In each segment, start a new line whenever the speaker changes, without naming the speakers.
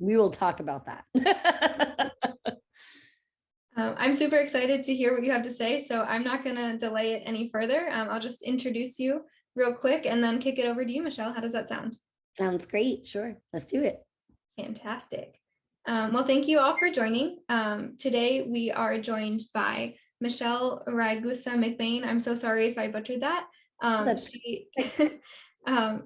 we will talk about that.
I'm super excited to hear what you have to say, so I'm not going to delay it any further. I'll just introduce you real quick and then kick it over to you, Michelle. How does that sound?
Sounds great. Sure. Let's do it.
Fantastic. Well, thank you all for joining. Today, we are joined by Michelle Ragusa-McBain. I'm so sorry if I butchered that.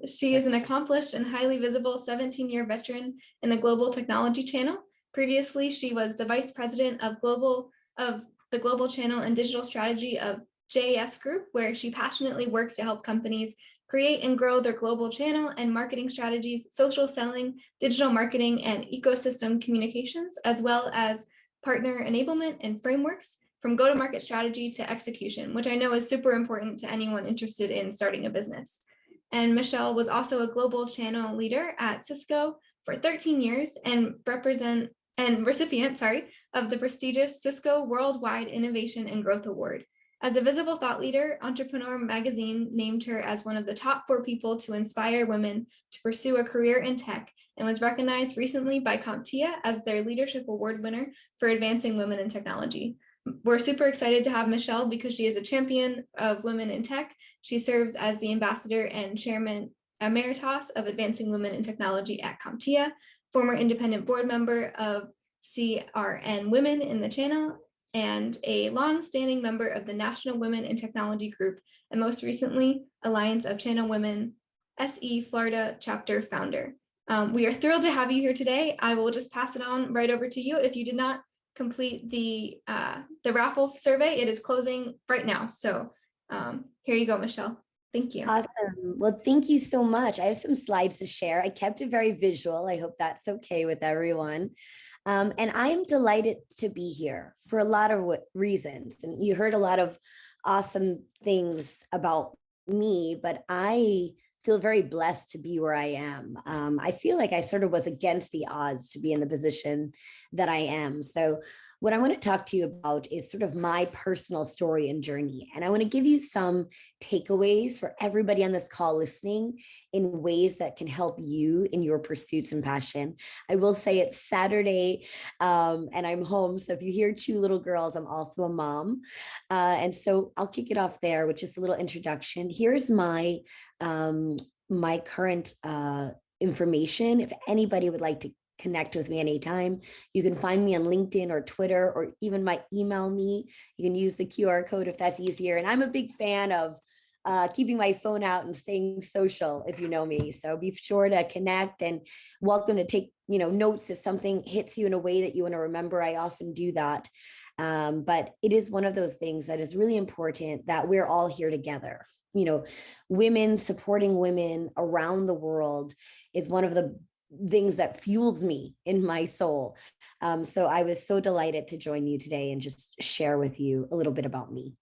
She is an accomplished and highly visible 17-year veteran in the Global Technology Channel. Previously, she was the Vice President of the Global Channel and Digital Strategy of JS Group, where she passionately worked to help companies create and grow their global channel and marketing strategies, social selling, digital marketing, and ecosystem communications, as well as partner enablement and frameworks from go-to-market strategy to execution, which I know is super important to anyone interested in starting a business. And Michelle was also a global channel leader at Cisco for 13 years and recipient of the prestigious Cisco Worldwide Innovation and Growth Award. As a visible thought leader, Entrepreneur Magazine named her as one of the top 4 people to inspire women to pursue a career in tech, and was recognized recently by CompTIA as their Leadership Award winner for advancing women in technology. We're super excited to have Michelle because she is a champion of women in tech. She serves as the ambassador and chairman emeritus of Advancing Women in Technology at CompTIA, former independent board member of CRN Women in the Channel, and a long-standing member of the National Women in Technology Group, and most recently, Alliance of Channel Women SE Florida chapter founder. We are thrilled to have you here today. I will just pass it on right over to you. If you did not complete the raffle survey, it is closing right now. So here you go, Michelle. Thank you.
Awesome. Well, thank you so much. I have some slides to share. I kept it very visual. I hope that's okay with everyone. And I am delighted to be here for a lot of reasons. And you heard a lot of awesome things about me, but I feel very blessed to be where I am. I feel like I sort of was against the odds to be in the position that I am. So what I want to talk to you about is sort of my personal story and journey. And I want to give you some takeaways for everybody on this call listening in ways that can help you in your pursuits and passion. I will say it's Saturday and I'm home. So if you hear 2 little girls, I'm also a mom. And so I'll kick it off there with just a little introduction. Here's my current information. If anybody would like to connect with me anytime, you can find me on LinkedIn or Twitter, or even email me. You can use the QR code if that's easier. And I'm a big fan of keeping my phone out and staying social, if you know me. So be sure to connect, and welcome to take notes if something hits you in a way that you want to remember. I often do that. But it is one of those things that is really important that we're all here together. Women supporting women around the world is one of the things that fuels me in my soul. So I was so delighted to join you today and just share with you a little bit about me.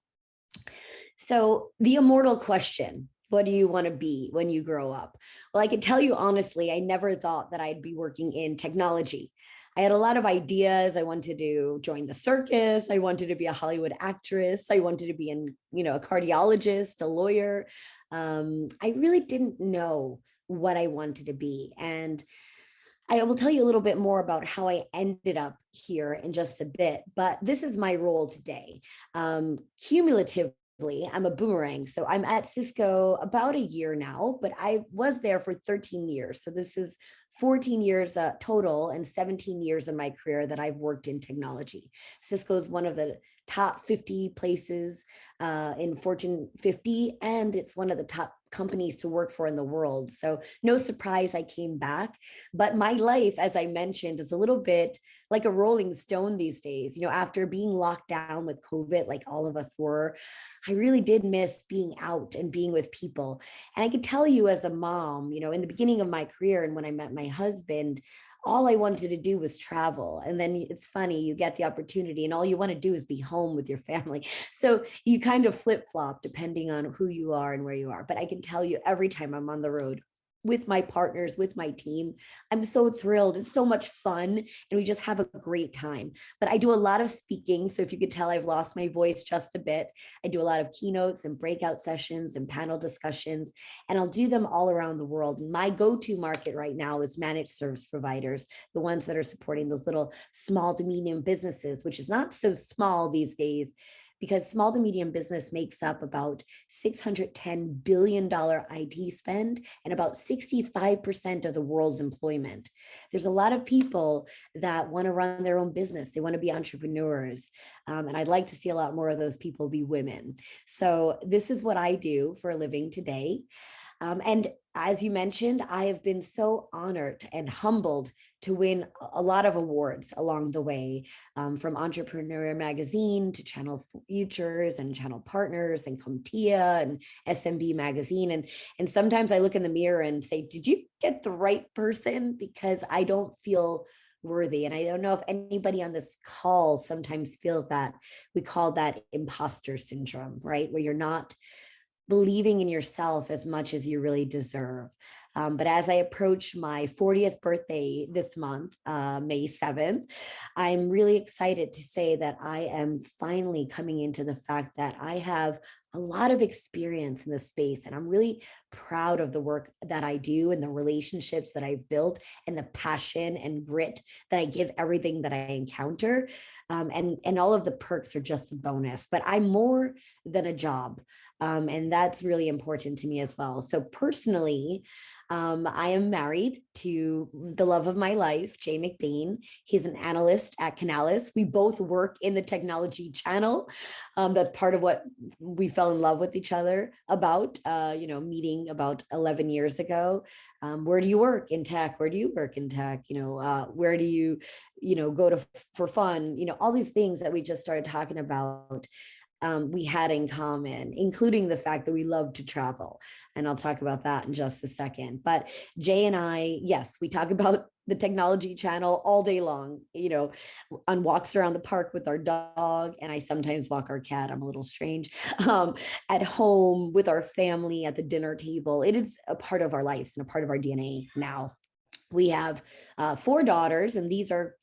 So the immortal question, what do you want to be when you grow up? Well, I can tell you honestly, I never thought that I'd be working in technology. I had a lot of ideas. I wanted to join the circus. I wanted to be a Hollywood actress. I wanted to be a cardiologist, a lawyer. I really didn't know what I wanted to be. And I will tell you a little bit more about how I ended up here in just a bit, but this is my role today. Cumulatively, I'm a boomerang. So I'm at Cisco about a year now, but I was there for 13 years. So this is 14 years total and 17 years of my career that I've worked in technology. Cisco is one of the top 50 places in Fortune 50, and it's one of the top companies to work for in the world. So no surprise I came back, but my life, as I mentioned, is a little bit like a rolling stone these days. After being locked down with COVID, like all of us were, I really did miss being out and being with people. And I can tell you as a mom, in the beginning of my career and when I met my husband, all I wanted to do was travel. And then it's funny, you get the opportunity and all you want to do is be home with your family. So you kind of flip-flop depending on who you are and where you are. But I can tell you every time I'm on the road, with my partners, with my team. I'm so thrilled. It's so much fun and we just have a great time. But I do a lot of speaking. So if you could tell, I've lost my voice just a bit. I do a lot of keynotes and breakout sessions and panel discussions, and I'll do them all around the world. And my go-to market right now is managed service providers, the ones that are supporting those little small to medium businesses, which is not so small these days, because small to medium business makes up about $610 billion IT spend and about 65% of the world's employment. There's a lot of people that want to run their own business. They want to be entrepreneurs. And I'd like to see a lot more of those people be women. So this is what I do for a living today. And as you mentioned, I have been so honored and humbled to win a lot of awards along the way, from Entrepreneur Magazine to Channel Futures and Channel Partners and CompTIA and SMB Magazine. And sometimes I look in the mirror and say, did you get the right person? Because I don't feel worthy. And I don't know if anybody on this call sometimes feels that. We call that imposter syndrome, right? Where you're not believing in yourself as much as you really deserve. But as I approach my 40th birthday this month, May 7th, I'm really excited to say that I am finally coming into the fact that I have a lot of experience in this space. And I'm really proud of the work that I do and the relationships that I've built and the passion and grit that I give everything that I encounter. And all of the perks are just a bonus, but I'm more than a job. And that's really important to me as well. So personally, I am married to the love of my life, Jay McBain. He's an analyst at Canalys. We both work in the technology channel. That's part of what we fell in love with each other about, meeting about 11 years ago. Where do you work in tech? Where do you work in tech? Where do you, go to for fun? All these things that we just started talking about. We had in common, including the fact that we love to travel. And I'll talk about that in just a second. But Jay and I, yes, we talk about the technology channel all day long, on walks around the park with our dog. And I sometimes walk our cat. I'm a little strange. At home with our family at the dinner table. It is a part of our lives and a part of our DNA now. We have 4 daughters, and these are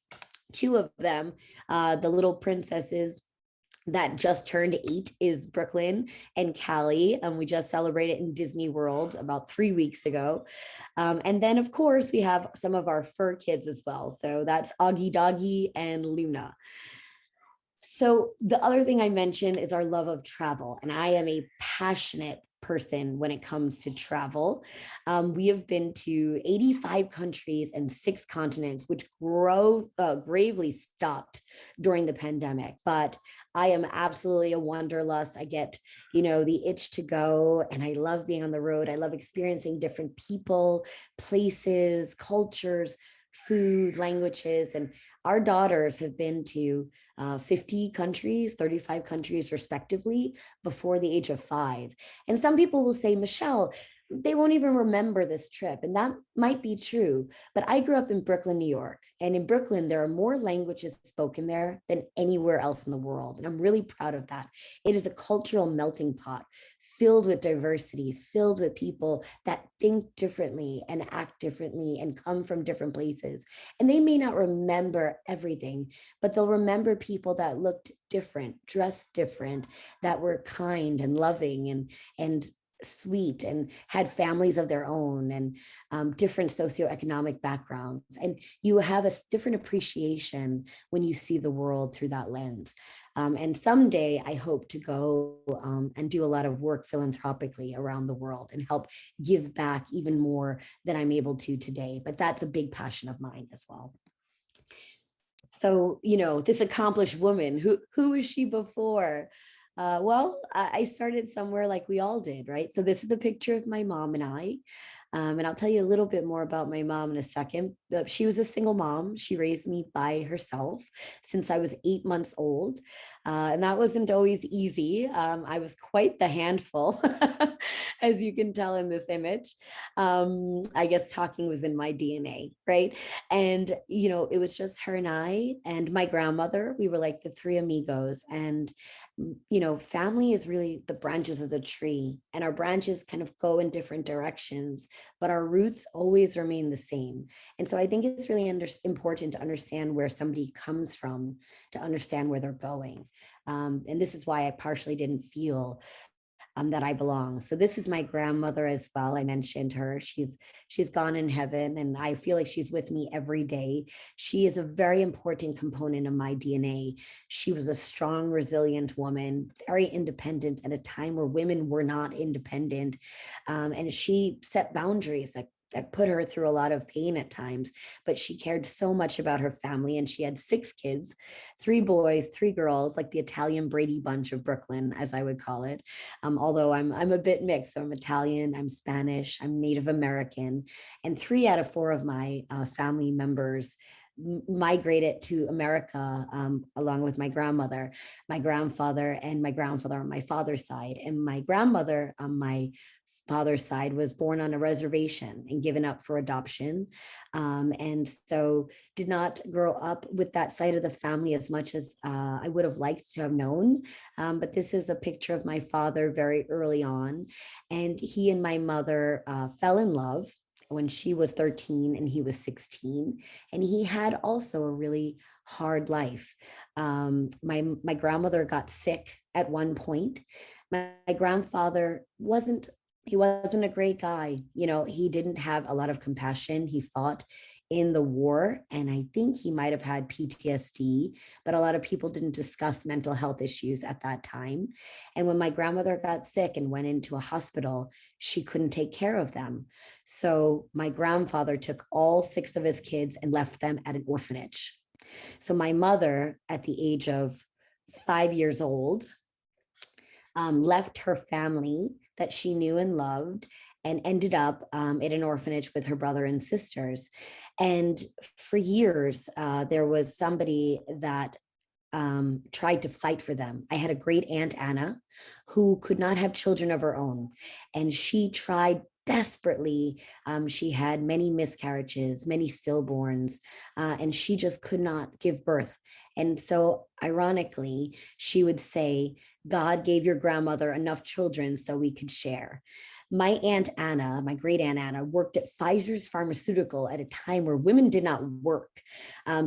2 of them, the little princesses that just turned 8 is Brooklyn and Callie. We just celebrated in Disney World about 3 weeks ago. And then, of course, we have some of our fur kids as well. So that's Augie Doggy and Luna. So the other thing I mentioned is our love of travel. And I am a passionate person when it comes to travel. We have been to 85 countries and 6 continents, which gravely stopped during the pandemic. But I am absolutely a wanderlust. I get, the itch to go, and I love being on the road. I love experiencing different people, places, cultures, food, languages. And our daughters have been to 50 countries, 35 countries respectively before the age of 5. And some people will say, Michelle, they won't even remember this trip. And that might be true. But I grew up in Brooklyn, New York. And in Brooklyn, there are more languages spoken there than anywhere else in the world. And I'm really proud of that. It is a cultural melting pot, filled with diversity, filled with people that think differently and act differently and come from different places. And they may not remember everything, but they'll remember people that looked different, dressed different, that were kind and loving and sweet and had families of their own and different socioeconomic backgrounds. And you have a different appreciation when you see the world through that lens. And someday I hope to go and do a lot of work philanthropically around the world and help give back even more than I'm able to today. But that's a big passion of mine as well. So, this accomplished woman, who was she before? I started somewhere like we all did, right? So this is a picture of my mom and I. And I'll tell you a little bit more about my mom in a second. But she was a single mom. She raised me by herself since I was 8 months old. And that wasn't always easy. I was quite the handful, as you can tell in this image. I guess talking was in my DNA, right? And, it was just her and I and my grandmother. We were like the 3 amigos. And, family is really the branches of the tree, and our branches kind of go in different directions. but our roots always remain the same. And so I think it's really important to understand where somebody comes from to understand where they're going. And this is why I partially didn't feel that I belong. So this is my grandmother as well. I mentioned her. She's gone in heaven, and I feel like she's with me every day. She is a very important component of my DNA. She was a strong, resilient woman, very independent at a time where women were not independent, and she set boundaries that put her through a lot of pain at times, but she cared so much about her family. And she had 6 kids, 3 boys, 3 girls, like the Italian Brady Bunch of Brooklyn, as I would call it. Although I'm a bit mixed. So I'm Italian, I'm Spanish, I'm Native American, and 3 out of 4 of my family members migrated to America, along with my grandmother, my grandfather, and my grandfather on my father's side. And my grandmother on my father's side was born on a reservation and given up for adoption, and so did not grow up with that side of the family as much as I would have liked to have known. But this is a picture of my father very early on, and he and my mother fell in love when she was 13 and he was 16, and he had also a really hard life. My grandmother got sick at one point. My grandfather wasn't a great guy. He didn't have a lot of compassion. He fought in the war, and I think he might have had PTSD, but a lot of people didn't discuss mental health issues at that time. And when my grandmother got sick and went into a hospital, she couldn't take care of them. So my grandfather took all 6 of his kids and left them at an orphanage. So my mother, at the age of 5 years old, left her family that she knew and loved and ended up at an orphanage with her brother and sisters. And for years, there was somebody that tried to fight for them. I had a great aunt, Anna, who could not have children of her own. And she tried desperately. She had many miscarriages, many stillborns, and she just could not give birth. And so, ironically, she would say, God gave your grandmother enough children so we could share. My aunt Anna, my great aunt Anna, worked at Pfizer's pharmaceutical at a time where women did not work.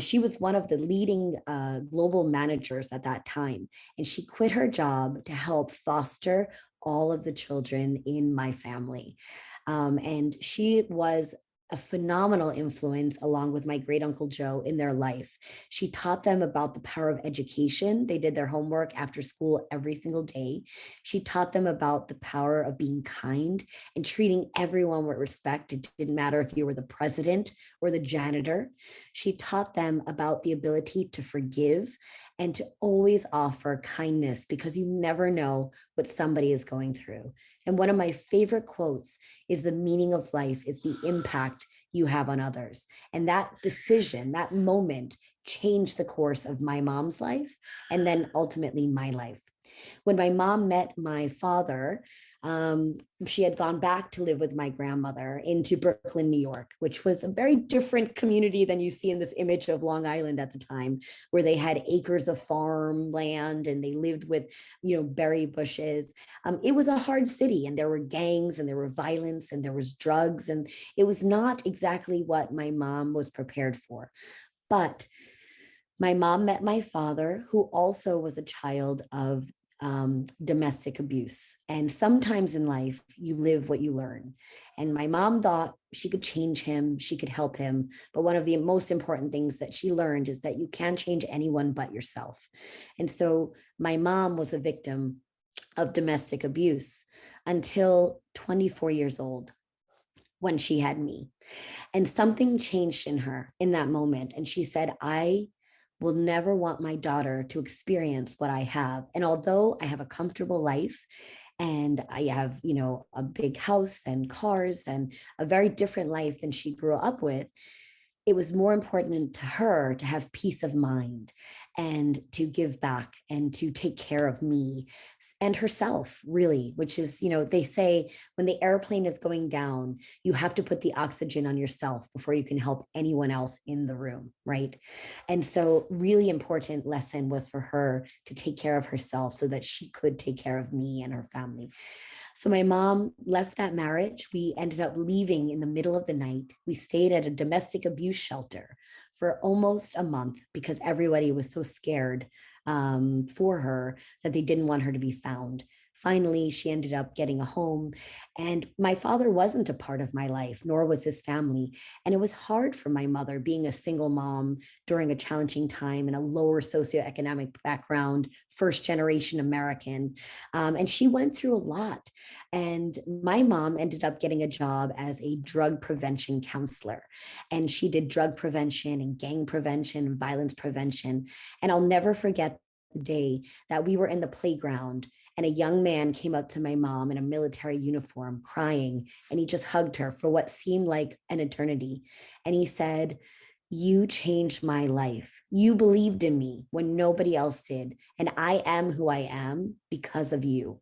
She was one of the leading global managers at that time, and she quit her job to help foster all of the children in my family. And she was a phenomenal influence, along with my great uncle Joe, in their life. She taught them about the power of education. They did their homework after school every single day. She taught them about the power of being kind and treating everyone with respect. It didn't matter if you were the president or the janitor. She taught them about the ability to forgive and to always offer kindness, because you never know what somebody is going through. And one of my favorite quotes is, the meaning of life is the impact you have on others. And that decision, that moment, changed the course of my mom's life and then ultimately my life. When my mom met my father, she had gone back to live with my grandmother into Brooklyn, New York, which was a very different community than you see in this image of Long Island at the time, where they had acres of farmland and they lived with, berry bushes. It was a hard city, and there were gangs and there were violence and there was drugs, and it was not exactly what my mom was prepared for. But my mom met my father, who also was a child of domestic abuse. And sometimes in life, you live what you learn. And my mom thought she could change him, she could help him. But one of the most important things that she learned is that you can't change anyone but yourself. And so my mom was a victim of domestic abuse until 24 years old, when she had me. And something changed in her in that moment. And she said, I will never want my daughter to experience what I have. And although I have a comfortable life and I have, a big house and cars and a very different life than she grew up with, it was more important to her to have peace of mind and to give back and to take care of me and herself, really, which is, they say when the airplane is going down, you have to put the oxygen on yourself before you can help anyone else in the room, right? And so really important lesson was for her to take care of herself so that she could take care of me and her family. So my mom left that marriage. We ended up leaving in the middle of the night. We stayed at a domestic abuse shelter for almost a month because everybody was so scared for her that they didn't want her to be found. Finally, she ended up getting a home. And my father wasn't a part of my life, nor was his family. And it was hard for my mother being a single mom during a challenging time in a lower socioeconomic background, first generation American. And she went through a lot. And my mom ended up getting a job as a drug prevention counselor. And she did drug prevention and gang prevention and violence prevention. And I'll never forget the day that we were in the playground and a young man came up to my mom in a military uniform crying, and he just hugged her for what seemed like an eternity. And he said, "You changed my life. You believed in me when nobody else did. And I am who I am because of you."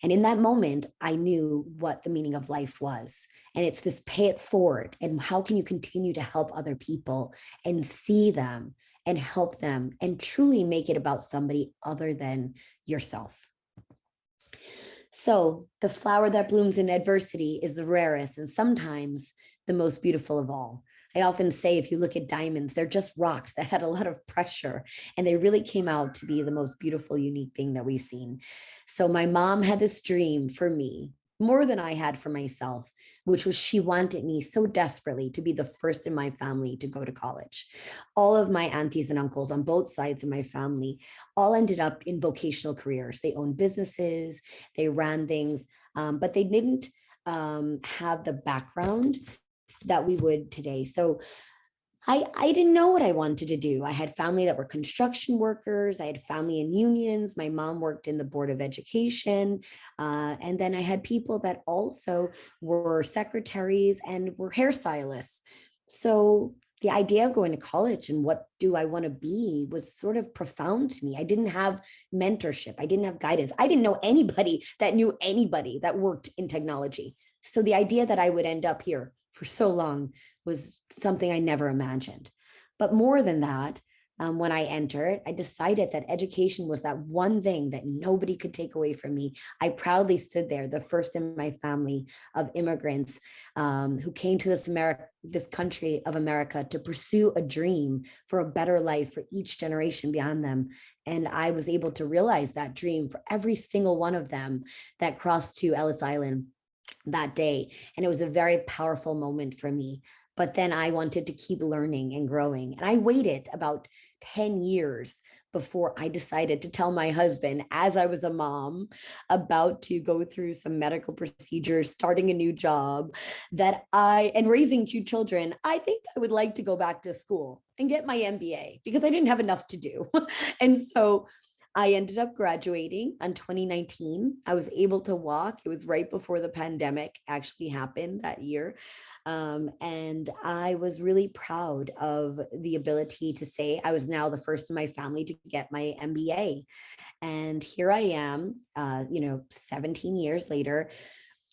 And in that moment, I knew what the meaning of life was. And it's this pay it forward. And how can you continue to help other people and see them and help them and truly make it about somebody other than yourself? So the flower that blooms in adversity is the rarest and sometimes the most beautiful of all. I often say, if you look at diamonds, they're just rocks that had a lot of pressure, and they really came out to be the most beautiful, unique thing that we've seen. So my mom had this dream for me, more than I had for myself, which was she wanted me so desperately to be the first in my family to go to college. All of my aunties and uncles on both sides of my family all ended up in vocational careers. They owned businesses, they ran things, but they didn't have the background that we would today. So I didn't know what I wanted to do. I had family that were construction workers. I had family in unions. My mom worked in the Board of Education. And then I had people that also were secretaries and were hairstylists. So the idea of going to college and what do I want to be was sort of profound to me. I didn't have mentorship. I didn't have guidance. I didn't know anybody that knew anybody that worked in technology. So the idea that I would end up here for so long was something I never imagined. But more than that, when I entered, I decided that education was that one thing that nobody could take away from me. I proudly stood there, the first in my family of immigrants who came to this country of America to pursue a dream for a better life for each generation beyond them. And I was able to realize that dream for every single one of them that crossed to Ellis Island that day. And it was a very powerful moment for me. But then I wanted to keep learning and growing. And I waited about 10 years before I decided to tell my husband, as I was a mom about to go through some medical procedures, starting a new job, and raising two children, I think I would like to go back to school and get my MBA because I didn't have enough to do. And so I ended up graduating in 2019. I was able to walk. It was right before the pandemic actually happened that year. And I was really proud of the ability to say I was now the first in my family to get my MBA. And here I am, 17 years later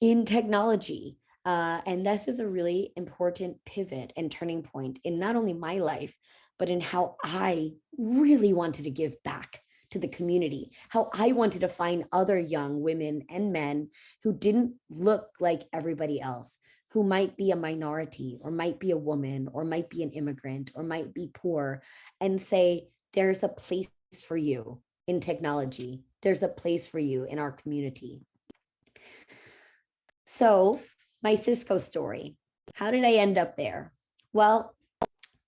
in technology. And this is a really important pivot and turning point in not only my life, but in how I really wanted to give back to the community, how I wanted to find other young women and men who didn't look like everybody else, who might be a minority or might be a woman or might be an immigrant or might be poor, and say, there's a place for you in technology. There's a place for you in our community. So my Cisco story, how did I end up there? Well,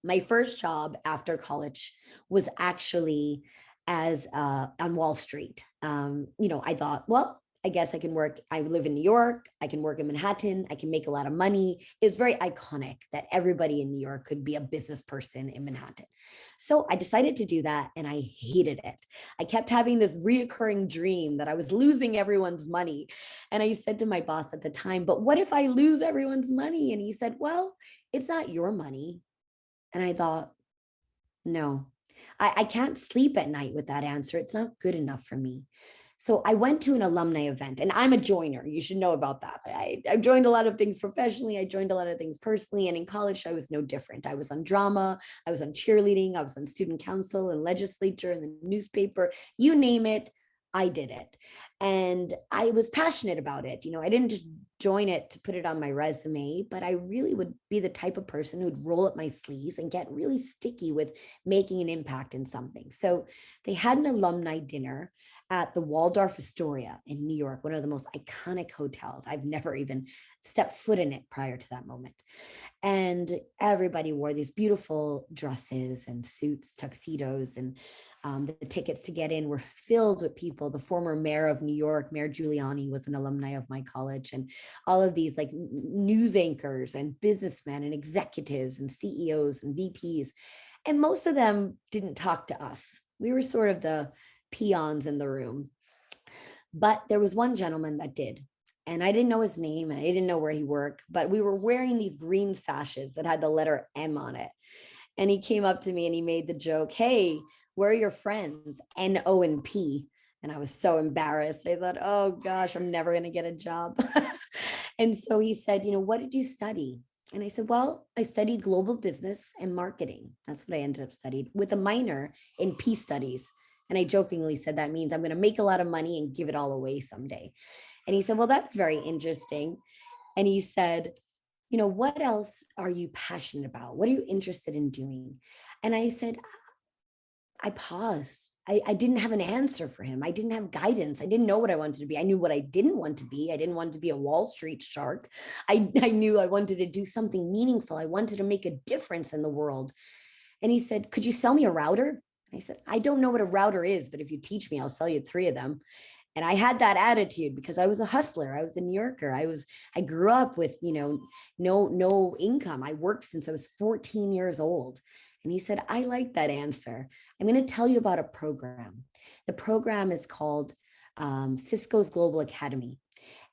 my first job after college was actually as on Wall Street. I thought, well, I guess I can work. I live in New York. I can work in Manhattan. I can make a lot of money. It's very iconic that everybody in New York could be a business person in Manhattan. So I decided to do that, and I hated it. I kept having this reoccurring dream that I was losing everyone's money. And I said to my boss at the time, but what if I lose everyone's money? And he said, well, it's not your money. And I thought, no, I can't sleep at night with that answer. It's not good enough for me. So I went to an alumni event, and I'm a joiner. You should know about that. I've joined a lot of things professionally. I joined a lot of things personally. And in college, I was no different. I was on drama. I was on cheerleading. I was on student council and legislature and the newspaper. You name it, I did it. And I was passionate about it. I didn't just join it to put it on my resume, but I really would be the type of person who'd roll up my sleeves and get really sticky with making an impact in something. So they had an alumni dinner at the Waldorf Astoria in New York, one of the most iconic hotels. I've never even stepped foot in it prior to that moment. And everybody wore these beautiful dresses and suits, tuxedos, and the tickets to get in were filled with people. The former mayor of New York, Mayor Giuliani, was an alumni of my college, and all of these like news anchors and businessmen and executives and CEOs and VPs. And most of them didn't talk to us. We were sort of the peons in the room. But there was one gentleman that did. And I didn't know his name and I didn't know where he worked, but we were wearing these green sashes that had the letter M on it. And he came up to me and he made the joke, "Hey, where are your friends? N-O and P." And I was so embarrassed. I thought, oh gosh, I'm never going to get a job. And so he said, "What did you study?" And I said, "Well, I studied global business and marketing. That's what I ended up studying with a minor in peace studies." And I jokingly said, "That means I'm going to make a lot of money and give it all away someday." And he said, "Well, that's very interesting." And he said, "What else are you passionate about? What are you interested in doing?" And I said, I paused. I didn't have an answer for him. I didn't have guidance. I didn't know what I wanted to be. I knew what I didn't want to be. I didn't want to be a Wall Street shark. I knew I wanted to do something meaningful. I wanted to make a difference in the world. And he said, "Could you sell me a router?" I said, "I don't know what a router is, but if you teach me, I'll sell you 3 of them." And I had that attitude because I was a hustler. I was a New Yorker. I grew up with, no income. I worked since I was 14 years old. And he said, "I like that answer. I'm going to tell you about a program." The program is called Cisco's Global Academy.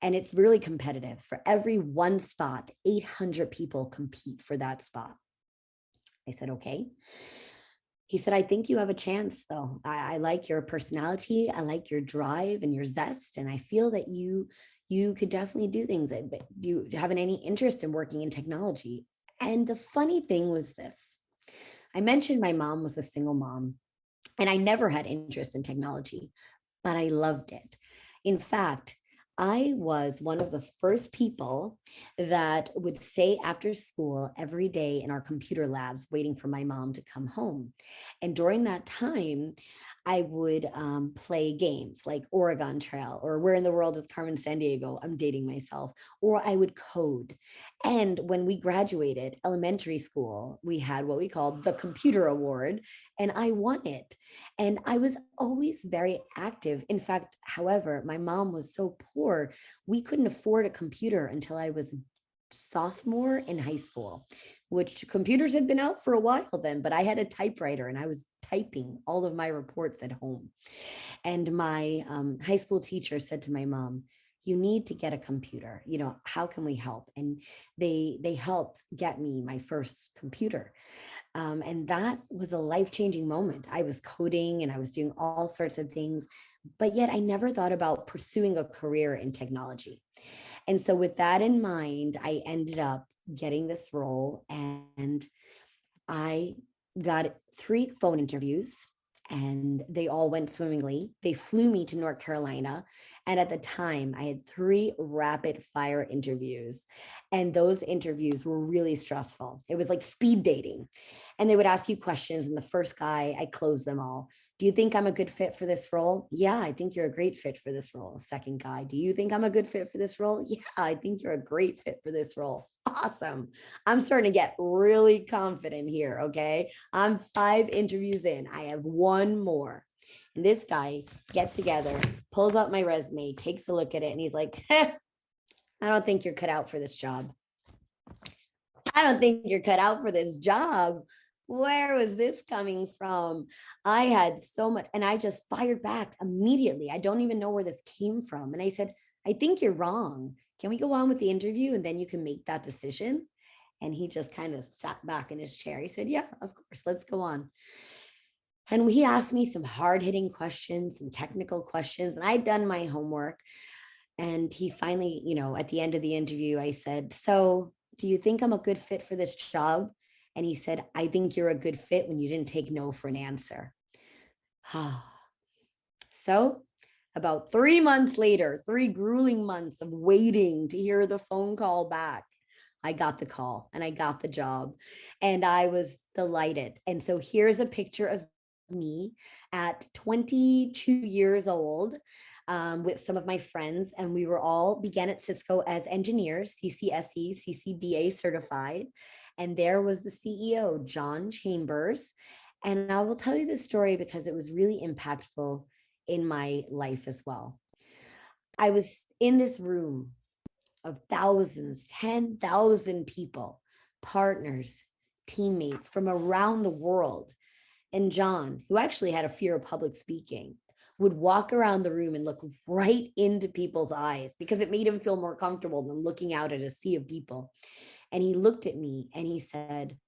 And it's really competitive. For every one spot, 800 people compete for that spot. I said, "Okay." He said, "I think you have a chance, though. I like your personality. I like your drive and your zest. And I feel that you could definitely do things. But do you have any interest in working in technology?" And the funny thing was this. I mentioned my mom was a single mom, and I never had interest in technology, but I loved it. In fact, I was one of the first people that would stay after school every day in our computer labs waiting for my mom to come home. And during that time, I would play games like Oregon Trail or Where in the World is Carmen Sandiego? I'm dating myself. Or I would code. And when we graduated elementary school, we had what we called the Computer Award, and I won it. And I was always very active. In fact, however, my mom was so poor, we couldn't afford a computer until I was a sophomore in high school, which computers had been out for a while then, but I had a typewriter and I was typing all of my reports at home. And my high school teacher said to my mom, "You need to get a computer. How can we help?" And they helped get me my first computer. And that was a life-changing moment. I was coding and I was doing all sorts of things, but yet I never thought about pursuing a career in technology. And so with that in mind, I ended up getting this role and I got 3 phone interviews and they all went swimmingly. They flew me to North Carolina. And at the time, I had 3 rapid fire interviews. And those interviews were really stressful. It was like speed dating. And they would ask you questions. And the first guy, I closed them all. "Do you think I'm a good fit for this role?" "Yeah, I think you're a great fit for this role." Second guy, "Do you think I'm a good fit for this role?" "Yeah, I think you're a great fit for this role." Awesome. I'm starting to get really confident here. Okay. I'm 5 interviews in. I have 1 more. And this guy gets together, pulls out my resume, takes a look at it, and he's like, "I don't think you're cut out for this job. I don't think you're cut out for this job." Where was this coming from? I had so much, and I just fired back immediately. I don't even know where this came from. And I said, "I think you're wrong. Can we go on with the interview and then you can make that decision?" And he just kind of sat back in his chair. He said, "Yeah, of course, let's go on." And he asked me some hard-hitting questions, some technical questions, and I'd done my homework. And he finally, at the end of the interview, I said, "So, do you think I'm a good fit for this job?" And he said, "I think you're a good fit when you didn't take no for an answer." So About 3 months later, 3 grueling months of waiting to hear the phone call back, I got the call and I got the job and I was delighted. And so here's a picture of me at 22 years old with some of my friends. And we were all began at Cisco as engineers, CCSE, CCDA certified. And there was the CEO, John Chambers. And I will tell you this story because it was really impactful in my life as well. I was in this room of thousands, 10,000 people, partners, teammates from around the world. And John, who actually had a fear of public speaking, would walk around the room and look right into people's eyes because it made him feel more comfortable than looking out at a sea of people. And he looked at me and he said,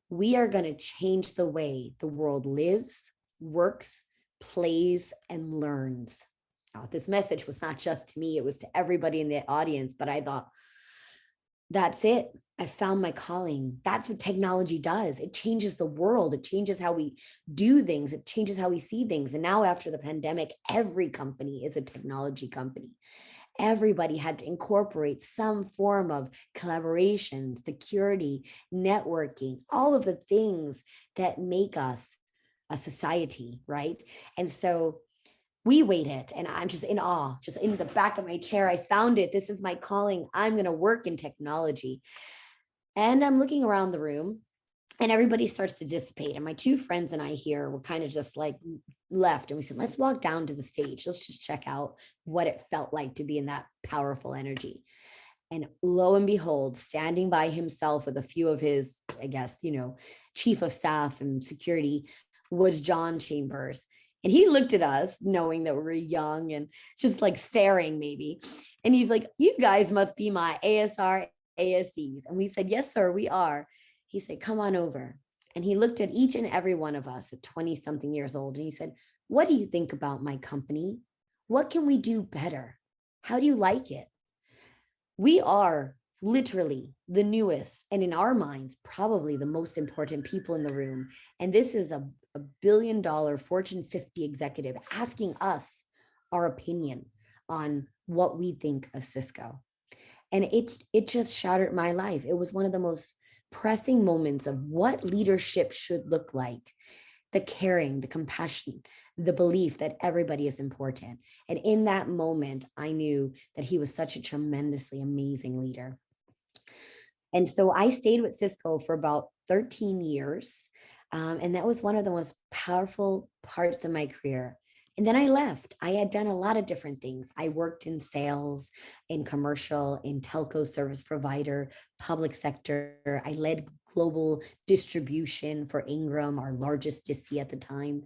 "We are going to change the way the world lives, works, plays, and learns." Now, this message was not just to me, it was to everybody in the audience, but I thought, that's it. I found my calling. That's what technology does. It changes the world. It changes how we do things. It changes how we see things. And now after the pandemic, every company is a technology company. Everybody had to incorporate some form of collaboration, security, networking, all of the things that make us a society, right? And so we waited, and I'm just in awe, just in the back of my chair. I found it. This is my calling. I'm going to work in technology. And I'm looking around the room and everybody starts to dissipate. And my two friends and I here were kind of just like left. And we said, let's walk down to the stage. Let's just check out what it felt like to be in that powerful energy. And lo and behold, standing by himself with a few of his, I guess, chief of staff and security was John Chambers. And he looked at us knowing that we were young and just like staring maybe. And he's like, "You guys must be my ASR ASCs." And we said, "Yes, sir, we are." He said, "Come on over." And he looked at each and every one of us at 20 something years old. And he said, "What do you think about my company? What can we do better? How do you like it?" We are literally the newest, and in our minds, probably the most important people in the room. And this is a billion-dollar Fortune 50 executive asking us our opinion on what we think of Cisco. And it just shattered my life. It was one of the most pressing moments of what leadership should look like. The caring, the compassion, the belief that everybody is important. And in that moment, I knew that he was such a tremendously amazing leader. And so I stayed with Cisco for about 13 years. And that was one of the most powerful parts of my career. And then I left. I had done a lot of different things. I worked in sales, in commercial, in telco service provider, public sector. I led global distribution for Ingram, our largest distie at the time.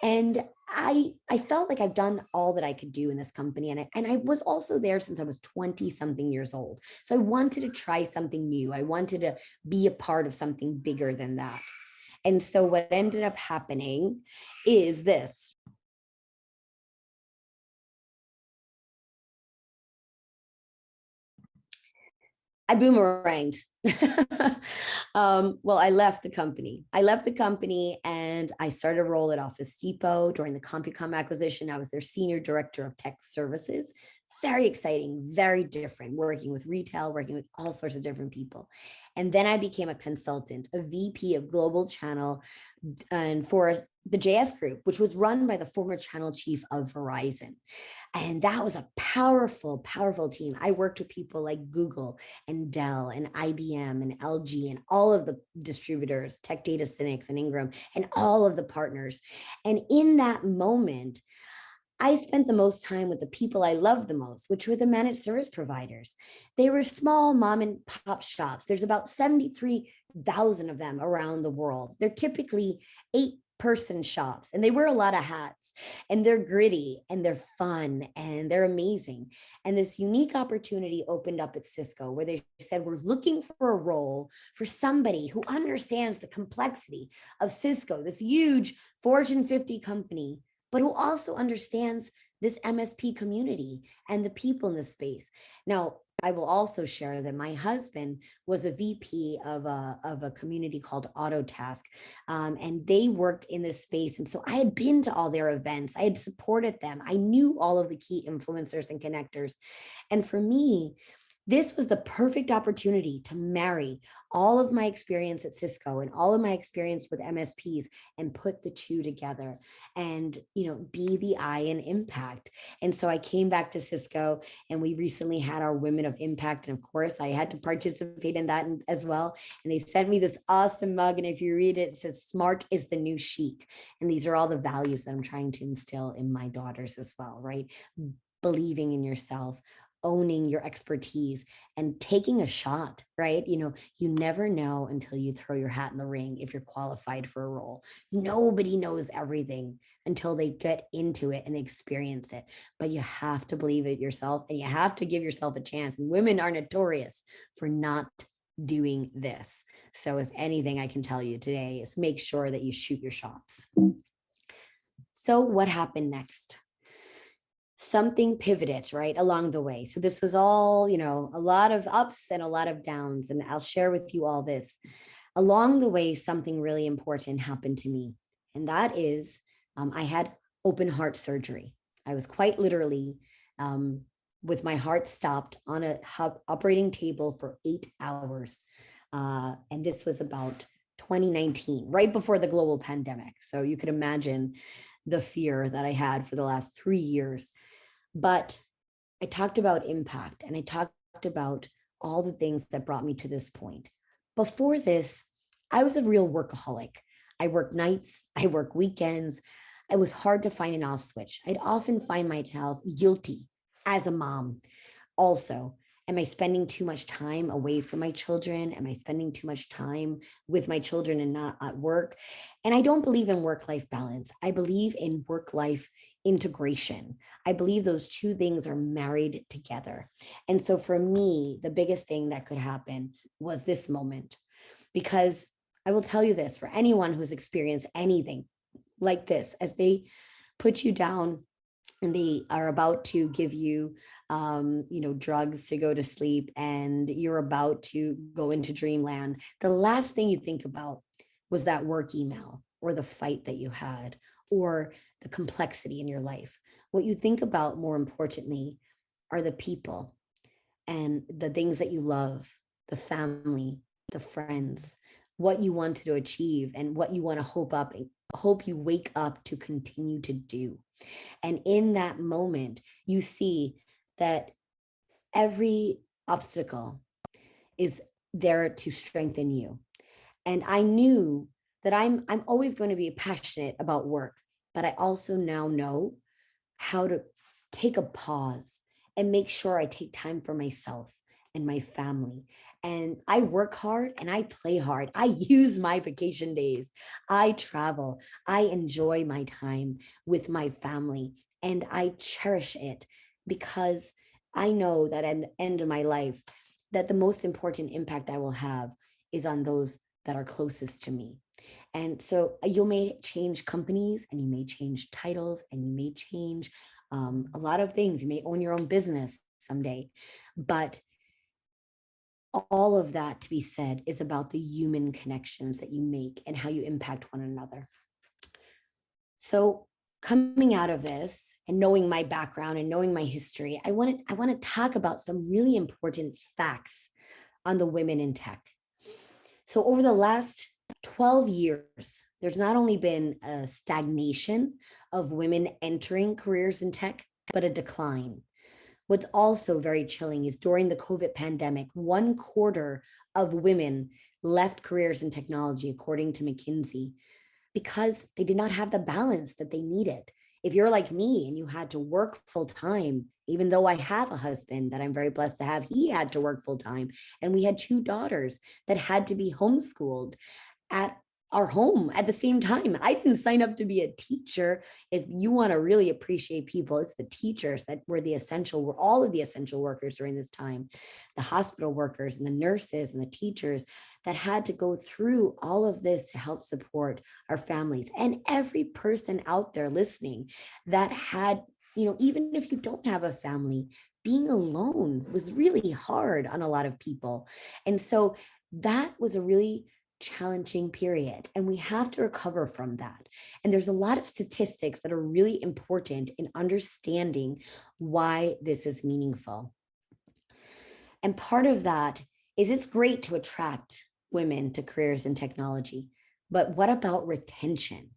And I felt like I've done all that I could do in this company. And I was also there since I was 20 something years old. So I wanted to try something new. I wanted to be a part of something bigger than that. And so what ended up happening is this. I boomeranged. Well, I left the company. And I started a role at Office Depot during the CompuCom acquisition. I was their senior director of tech services. Very exciting, very different, working with retail, working with all sorts of different people. And then I became a consultant, a VP of global channel and for the JS Group, which was run by the former channel chief of Verizon. And that was a powerful, powerful team. I worked with people like Google and Dell and IBM and LG and all of the distributors, Tech Data, Cynics and Ingram, and all of the partners. And in that moment, I spent the most time with the people I loved the most, which were the managed service providers. They were small mom and pop shops. There's about 73,000 of them around the world. They're typically 8-person shops, and they wear a lot of hats, and they're gritty and they're fun and they're amazing. And this unique opportunity opened up at Cisco where they said, we're looking for a role for somebody who understands the complexity of Cisco, this huge Fortune 50 company, but who also understands this MSP community and the people in this space. Now, I will also share that my husband was a VP of a community called Autotask, and they worked in this space. And so I had been to all their events. I had supported them. I knew all of the key influencers and connectors. And for me, this was the perfect opportunity to marry all of my experience at Cisco and all of my experience with MSPs and put the two together and, be the I in impact. And so I came back to Cisco, and we recently had our Women of Impact. And of course, I had to participate in that as well. And they sent me this awesome mug. And if you read it, it says, "Smart is the new chic." And these are all the values that I'm trying to instill in my daughters as well, right? Believing in yourself, owning your expertise, and taking a shot, right? You never know until you throw your hat in the ring if you're qualified for a role. Nobody knows everything until they get into it and they experience it. But you have to believe it yourself, and you have to give yourself a chance. And women are notorious for not doing this. So if anything I can tell you today is make sure that you shoot your shots. So what happened next? Something pivoted right along the way. So this was all, a lot of ups and a lot of downs. And I'll share with you all this. Along the way, something really important happened to me. And that is, I had open heart surgery. I was quite literally with my heart stopped on a operating table for 8 hours. And this was about 2019, right before the global pandemic. So you could imagine the fear that I had for the last 3 years. But I talked about impact, and I talked about all the things that brought me to this point. Before this, I was a real workaholic. I worked nights, I worked weekends. It was hard to find an off switch. I'd often find myself guilty as a mom. Also, am I spending too much time away from my children? Am I spending too much time with my children and not at work? And I don't believe in work-life balance. I believe in work-life integration. I believe those two things are married together. And so for me, the biggest thing that could happen was this moment, because I will tell you this, for anyone who's experienced anything like this, as they put you down and they are about to give you, drugs to go to sleep, and you're about to go into dreamland, the last thing you think about was that work email or the fight that you had or the complexity in your life. What you think about more importantly are the people and the things that you love, the family, the friends, what you wanted to achieve, and what you want to hope you wake up to continue to do. And in that moment, you see that every obstacle is there to strengthen you. And I knew that I'm always going to be passionate about work, but I also now know how to take a pause and make sure I take time for myself and my family. And I work hard and I play hard. I use my vacation days. I travel. I enjoy my time with my family, and I cherish it because I know that at the end of my life, that the most important impact I will have is on those that are closest to me. And so you may change companies, and you may change titles, and you may change a lot of things. You may own your own business someday, but all of that to be said is about the human connections that you make and how you impact one another. So coming out of this and knowing my background and knowing my history, I want to talk about some really important facts on the women in tech. So over the last 12 years, there's not only been a stagnation of women entering careers in tech, but a decline. What's also very chilling is during the COVID pandemic, 1/4 of women left careers in technology, according to McKinsey, because they did not have the balance that they needed. If you're like me and you had to work full time, even though I have a husband that I'm very blessed to have, he had to work full time. And we had 2 daughters that had to be homeschooled at our home at the same time. I didn't sign up to be a teacher. If you want to really appreciate people, it's the teachers that were all of the essential workers during this time, the hospital workers and the nurses and the teachers that had to go through all of this to help support our families. And every person out there listening that had, even if you don't have a family, being alone was really hard on a lot of people. And so that was a really challenging period, and we have to recover from that. And there's a lot of statistics that are really important in understanding why this is meaningful. And part of that is it's great to attract women to careers in technology, but what about retention?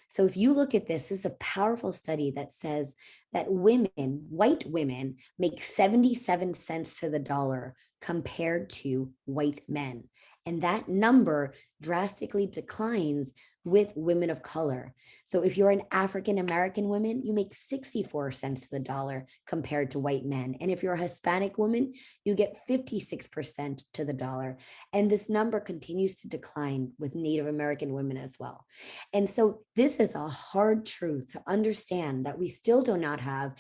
So if you look at this is a powerful study that says that women, white women, make 77 cents to the dollar compared to white men. And that number drastically declines with women of color. So if you're an African American woman, you make 64 cents to the dollar compared to white men. And if you're a Hispanic woman, you get 56% to the dollar. And this number continues to decline with Native American women as well. And so this is a hard truth to understand, that we still do not have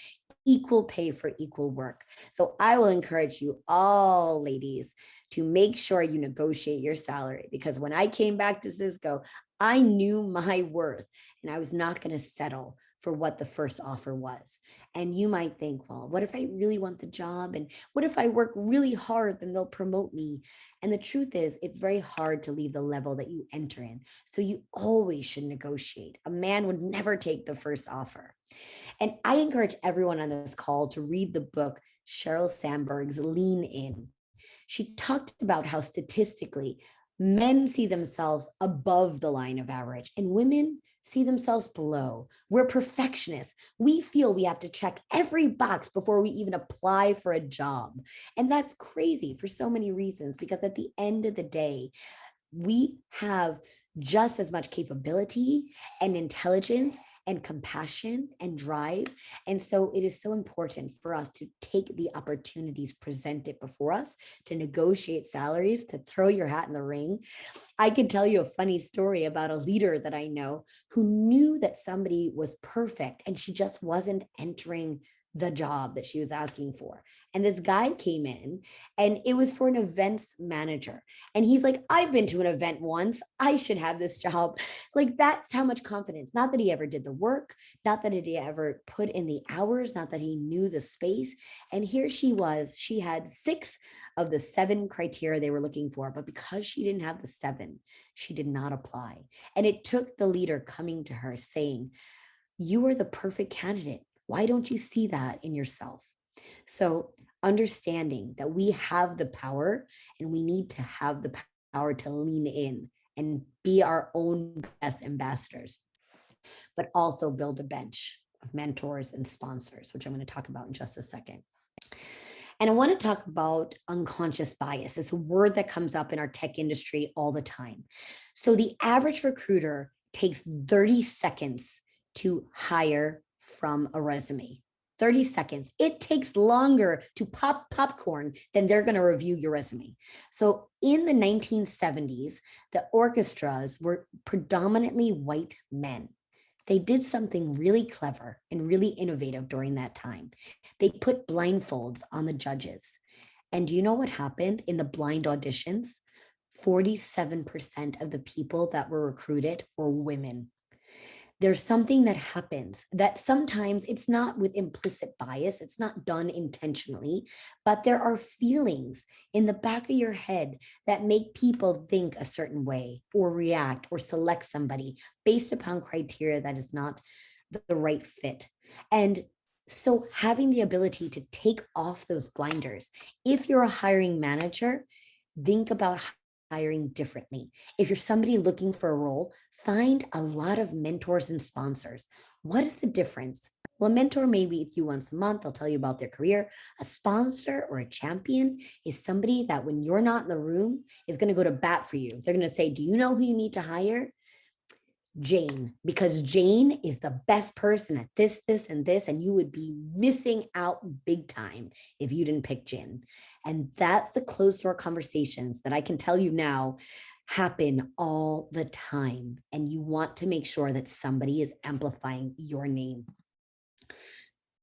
equal pay for equal work. So I will encourage you all, ladies, to make sure you negotiate your salary, because when I came back to Cisco, I knew my worth and I was not going to settle for what the first offer was. And you might think, well, what if I really want the job? And what if I work really hard, then they'll promote me? And the truth is, it's very hard to leave the level that you enter in. So you always should negotiate. A man would never take the first offer. And I encourage everyone on this call to read the book, Sheryl Sandberg's Lean In. She talked about how statistically men see themselves above the line of average and women see themselves below. We're perfectionists. We feel we have to check every box before we even apply for a job. And that's crazy for so many reasons, because at the end of the day, we have just as much capability and intelligence and compassion and drive. And so it is so important for us to take the opportunities presented before us to negotiate salaries, to throw your hat in the ring. I can tell you a funny story about a leader that I know who knew that somebody was perfect and she just wasn't entering the job that she was asking for. And this guy came in and it was for an events manager. And he's like, I've been to an event once. I should have this job. Like, that's how much confidence, not that he ever did the work, not that he ever put in the hours, not that he knew the space. And here she was, she had 6 of the 7 criteria they were looking for, but because she didn't have the 7, she did not apply. And it took the leader coming to her saying, you are the perfect candidate. Why don't you see that in yourself? So understanding that we have the power and we need to have the power to lean in and be our own best ambassadors, but also build a bench of mentors and sponsors, which I'm going to talk about in just a second. And I want to talk about unconscious bias. It's a word that comes up in our tech industry all the time. So the average recruiter takes 30 seconds to hire from a resume. 30 seconds. It takes longer to pop popcorn than they're going to review your resume. So in the 1970s, the orchestras were predominantly white men. They did something really clever and really innovative during that time. They put blindfolds on the judges. And do you know what happened in the blind auditions? 47% of the people that were recruited were women. There's something that happens that sometimes it's not with implicit bias, it's not done intentionally, but there are feelings in the back of your head that make people think a certain way or react or select somebody based upon criteria that is not the right fit. And so having the ability to take off those blinders, if you're a hiring manager, think about hiring differently. If you're somebody looking for a role, find a lot of mentors and sponsors. What is the difference? Well, a mentor may meet with you once a month. They'll tell you about their career. A sponsor or a champion is somebody that when you're not in the room is going to go to bat for you. They're going to say, do you know who you need to hire? Jane, because Jane is the best person at this, and this, and you would be missing out big time if you didn't pick Jane. And that's the closed door conversations that I can tell you now happen all the time. And you want to make sure that somebody is amplifying your name.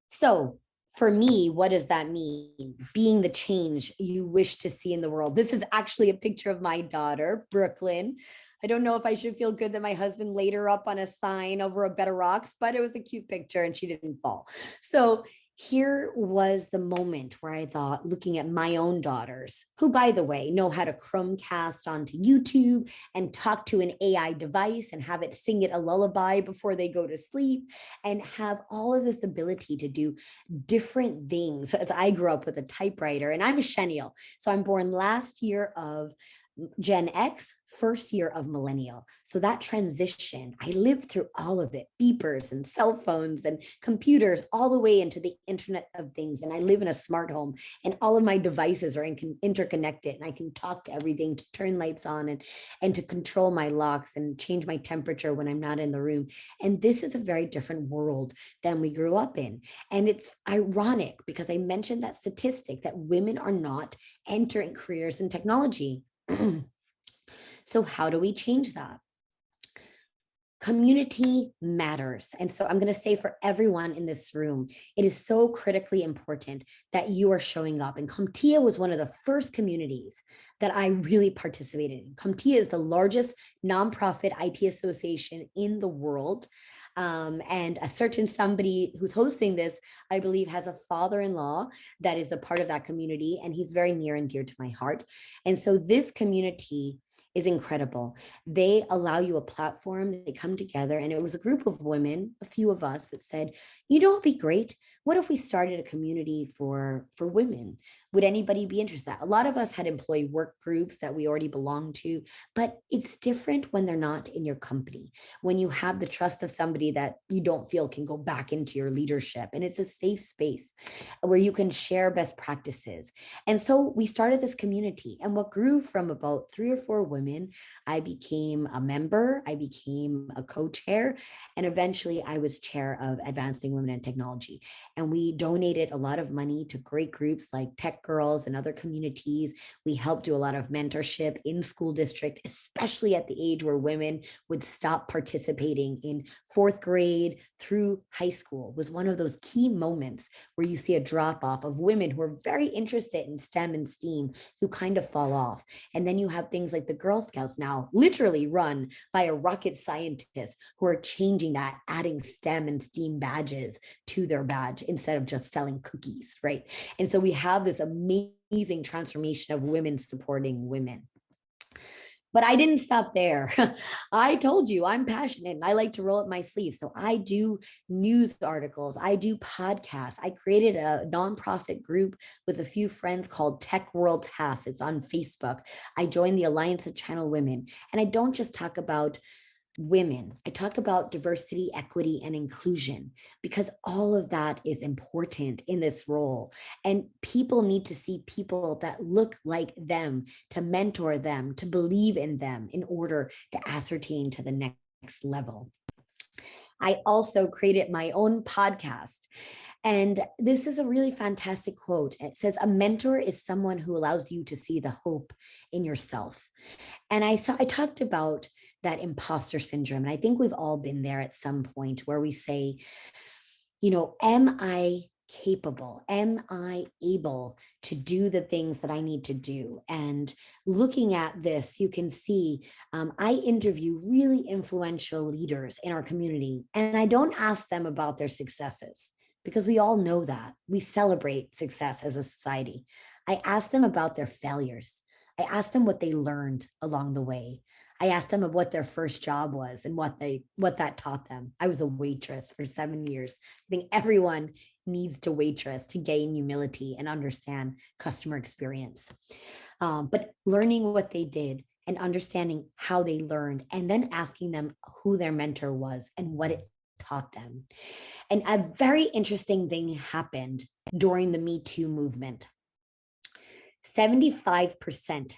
So for me, what does that mean? Being the change you wish to see in the world. This is actually a picture of my daughter, Brooklyn. I don't know if I should feel good that my husband laid her up on a sign over a bed of rocks, but it was a cute picture and she didn't fall. So here was the moment where I thought, looking at my own daughters, who, by the way, know how to Chromecast onto YouTube and talk to an AI device and have it sing it a lullaby before they go to sleep, and have all of this ability to do different things. As I grew up with a typewriter, and I'm a Shennial, so I'm born last year of Gen X, first year of millennial. So that transition, I lived through all of it, beepers and cell phones and computers, all the way into the Internet of Things. And I live in a smart home, and all of my devices are interconnected, and I can talk to everything, to turn lights on and to control my locks and change my temperature when I'm not in the room. And this is a very different world than we grew up in. And it's ironic because I mentioned that statistic that women are not entering careers in technology. So how do we change that? Community matters. And so I'm going to say, for everyone in this room, it is so critically important that you are showing up. And CompTIA was one of the first communities that I really participated in. CompTIA is the largest nonprofit IT association in the world. And a certain somebody who's hosting this, I believe, has a father-in-law that is a part of that community, and he's very near and dear to my heart. And so this community is incredible. They allow you a platform, they come together, and it was a group of women, a few of us, that said, you know, it'd be great. What if we started a community for women? Would anybody be interested? A lot of us had employee work groups that we already belonged to, but it's different when they're not in your company, when you have the trust of somebody that you don't feel can go back into your leadership. And it's a safe space where you can share best practices. And so we started this community, and what grew from about 3 or 4 women, I became a member, I became a co-chair, and eventually I was chair of Advancing Women in Technology. And we donated a lot of money to great groups like Tech Girls and other communities. We helped do a lot of mentorship in school district, especially at the age where women would stop participating in 4th grade through high school. Was one of those key moments where you see a drop off of women who are very interested in STEM and STEAM who kind of fall off. And then you have things like the Girl Scouts, now literally run by a rocket scientist, who are changing that, adding STEM and STEAM badges to their badge instead of just selling cookies, right? And so we have this amazing transformation of women supporting women. But I didn't stop there. I told you I'm passionate and I like to roll up my sleeves. So I do news articles, I do podcasts. I created a nonprofit group with a few friends called Tech World TAF. It's on Facebook. I joined the Alliance of Channel Women. And I don't just talk about women. I talk about diversity, equity, and inclusion, because all of that is important in this role. And people need to see people that look like them, to mentor them, to believe in them in order to ascertain to the next level. I also created my own podcast. And this is a really fantastic quote. It says, a mentor is someone who allows you to see the hope in yourself. And I talked about that imposter syndrome. And I think we've all been there at some point where we say, you know, am I capable? Am I able to do the things that I need to do? And looking at this, you can see I interview really influential leaders in our community, and I don't ask them about their successes, because we all know that. We celebrate success as a society. I ask them about their failures. I ask them what they learned along the way. I asked them of what their first job was and what that taught them. I was a waitress for 7 years. I think everyone needs to waitress to gain humility and understand customer experience. But learning what they did and understanding how they learned, and then asking them who their mentor was and what it taught them. And a very interesting thing happened during the Me Too movement. 75%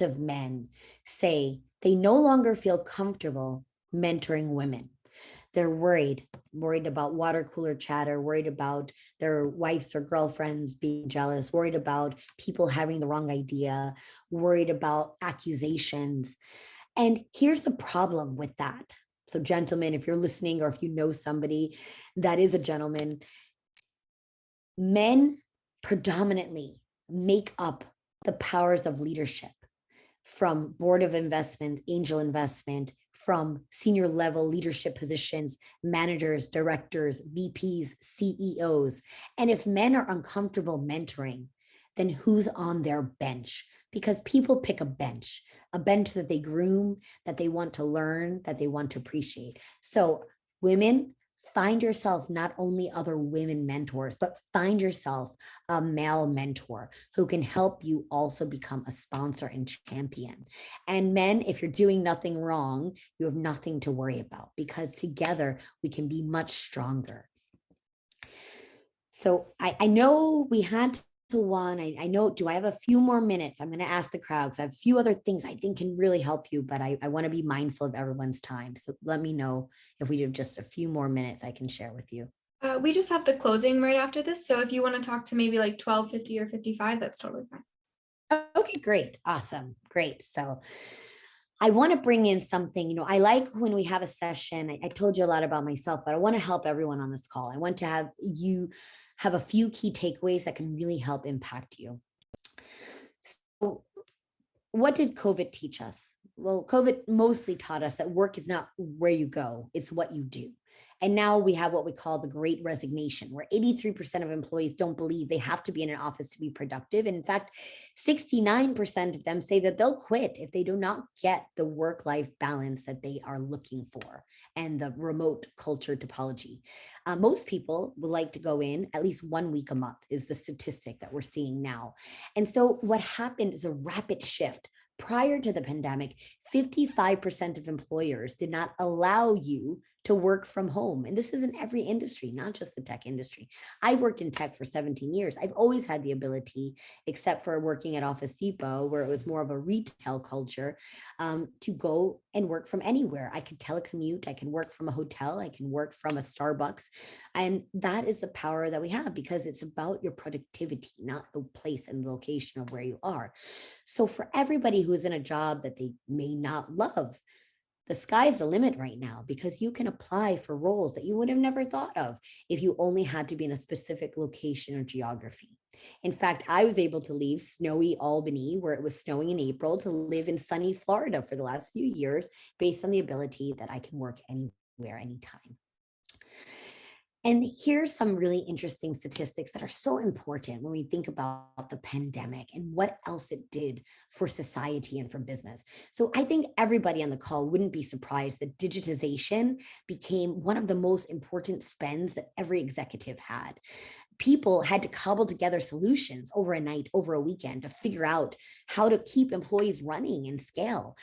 of men say they no longer feel comfortable mentoring women. They're worried about water cooler chatter, worried about their wives or girlfriends being jealous, worried about people having the wrong idea, worried about accusations. And here's the problem with that. So gentlemen, if you're listening, or if you know somebody that is a gentleman, men predominantly make up the powers of leadership. from board of investment, angel investment, from senior level leadership positions, managers, directors, VPs, CEOs. And if men are uncomfortable mentoring, then who's on their bench? Because people pick a bench that they groom, that they want to learn, that they want to appreciate. So women, find yourself not only other women mentors, but find yourself a male mentor who can help you also become a sponsor and champion. And men, if you're doing nothing wrong, you have nothing to worry about, because together we can be much stronger. So I know we had to one. I know, do I have a few more minutes? I'm going to ask the crowd because I have a few other things I think can really help you, but I want to be mindful of everyone's time. So let me know if we do just a few more minutes I can share with you.
We just have the closing right after this. So if you want to talk to maybe like 12:50 or 55, that's totally fine.
Okay, great. Awesome. Great. So I want to bring in something, I like when we have a session, I told you a lot about myself, but I want to help everyone on this call. I want to have you have a few key takeaways that can really help impact you. So what did COVID teach us? Well, COVID mostly taught us that work is not where you go, it's what you do. And now we have what we call the great resignation, where 83% of employees don't believe they have to be in an office to be productive. And in fact, 69% of them say that they'll quit if they do not get the work-life balance that they are looking for and the remote culture topology. Most people would like to go in at least 1 week a month is the statistic that we're seeing now. And so what happened is a rapid shift. Prior to the pandemic, 55% of employers did not allow you to work from home. And this is in every industry, not just the tech industry. I worked in tech for 17 years. I've always had the ability, except for working at Office Depot, where it was more of a retail culture, to go and work from anywhere. I could telecommute, I can work from a hotel, I can work from a Starbucks. And that is the power that we have, because it's about your productivity, not the place and the location of where you are. So for everybody who is in a job that they may not love, the sky's the limit right now, because you can apply for roles that you would have never thought of if you only had to be in a specific location or geography. In fact, I was able to leave snowy Albany, where it was snowing in April, to live in sunny Florida for the last few years, based on the ability that I can work anywhere, anytime. And here's some really interesting statistics that are so important when we think about the pandemic and what else it did for society and for business. So I think everybody on the call wouldn't be surprised that digitization became one of the most important spends that every executive had. People had to cobble together solutions over a night, over a weekend, to figure out how to keep employees running and scale.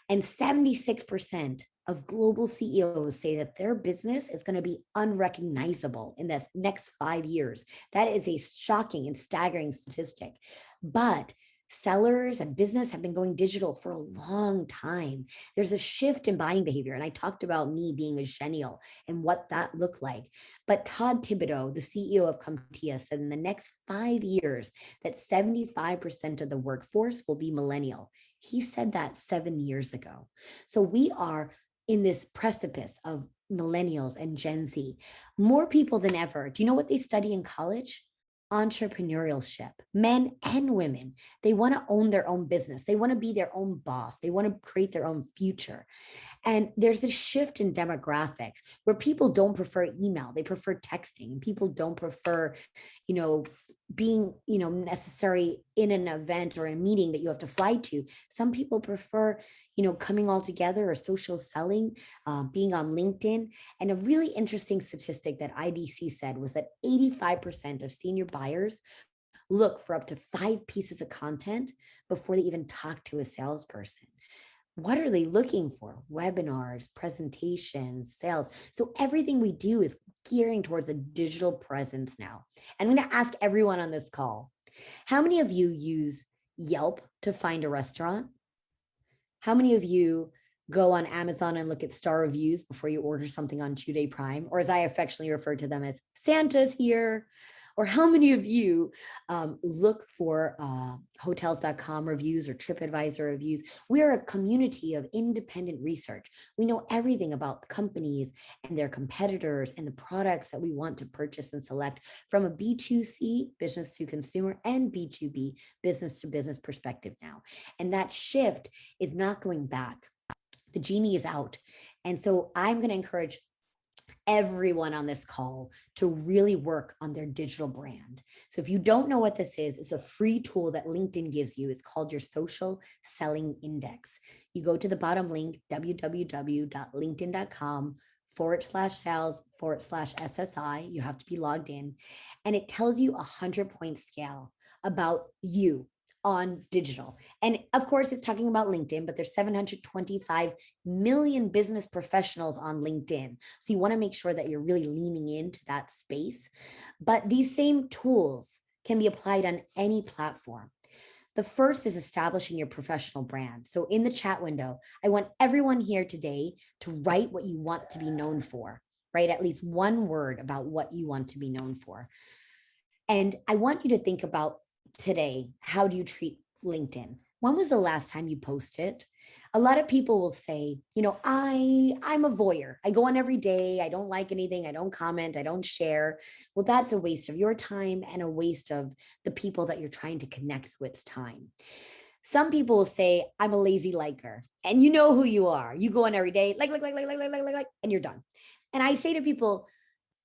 And 76% of global CEOs say that their business is going to be unrecognizable in the next 5 years. That is a shocking and staggering statistic. But sellers and business have been going digital for a long time. There's a shift in buying behavior. And I talked about me being a millennial and what that looked like. But Todd Thibodeau, the CEO of CompTIA, said in the next 5 years that 75% of the workforce will be millennial. He said that 7 years ago. So we are in this precipice of millennials and Gen Z, more people than ever. Do you know what they study in college? Entrepreneurship, men and women. They want to own their own business. They want to be their own boss. They want to create their own future. And there's a shift in demographics where people don't prefer email. They prefer texting, and people don't prefer, being, necessary in an event or a meeting that you have to fly to. Some people prefer, coming all together or social selling, being on LinkedIn. And a really interesting statistic that IDC said was that 85% of senior buyers look for up to 5 pieces of content before they even talk to a salesperson. What are they looking for? Webinars, presentations, sales. So everything we do is gearing towards a digital presence now. And I'm going to ask everyone on this call, how many of you use Yelp to find a restaurant? How many of you go on Amazon and look at star reviews before you order something on 2-Day Prime, or as I affectionately refer to them as Santa's here? Or how many of you look for hotels.com reviews or TripAdvisor reviews? We're a community of independent research. We know everything about companies and their competitors and the products that we want to purchase and select from a B2C, business to consumer, and B2B, business to business perspective now. And that shift is not going back. The genie is out. And so I'm going to encourage everyone on this call to really work on their digital brand. So if you don't know what this is, it's a free tool that LinkedIn gives you. It's called your Social Selling Index. You go to the bottom link, www.linkedin.com/sales/SSI. You have to be logged in. And it tells you a 100-point scale about you on digital. And of course, it's talking about LinkedIn, but there's 725 million business professionals on LinkedIn. So you want to make sure that you're really leaning into that space. But these same tools can be applied on any platform. The first is establishing your professional brand. So in the chat window, I want everyone here today to write what you want to be known for, right? At least one word about what you want to be known for. And I want you to think about today, how do you treat LinkedIn? When was the last time you posted? A lot of people will say, I'm a voyeur. I go on every day. I don't like anything. I don't comment. I don't share. Well, that's a waste of your time and a waste of the people that you're trying to connect with time. Some people will say, I'm a lazy liker. And you know who you are. You go on every day, like, and you're done. And I say to people,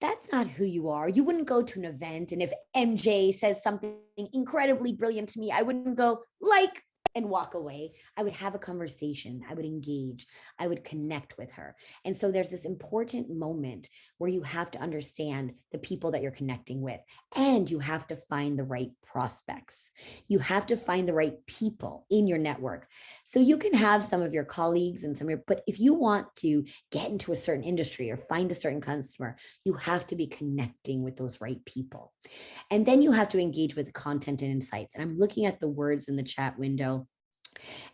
that's not who you are. You wouldn't go to an event, and if MJ says something incredibly brilliant to me, I wouldn't go like and walk away. I would have a conversation. I would engage. I would connect with her. And so there's this important moment where you have to understand the people that you're connecting with, and you have to find the right prospects. You have to find the right people in your network. So you can have some of your colleagues and but if you want to get into a certain industry or find a certain customer, you have to be connecting with those right people. And then you have to engage with the content and insights. And I'm looking at the words in the chat window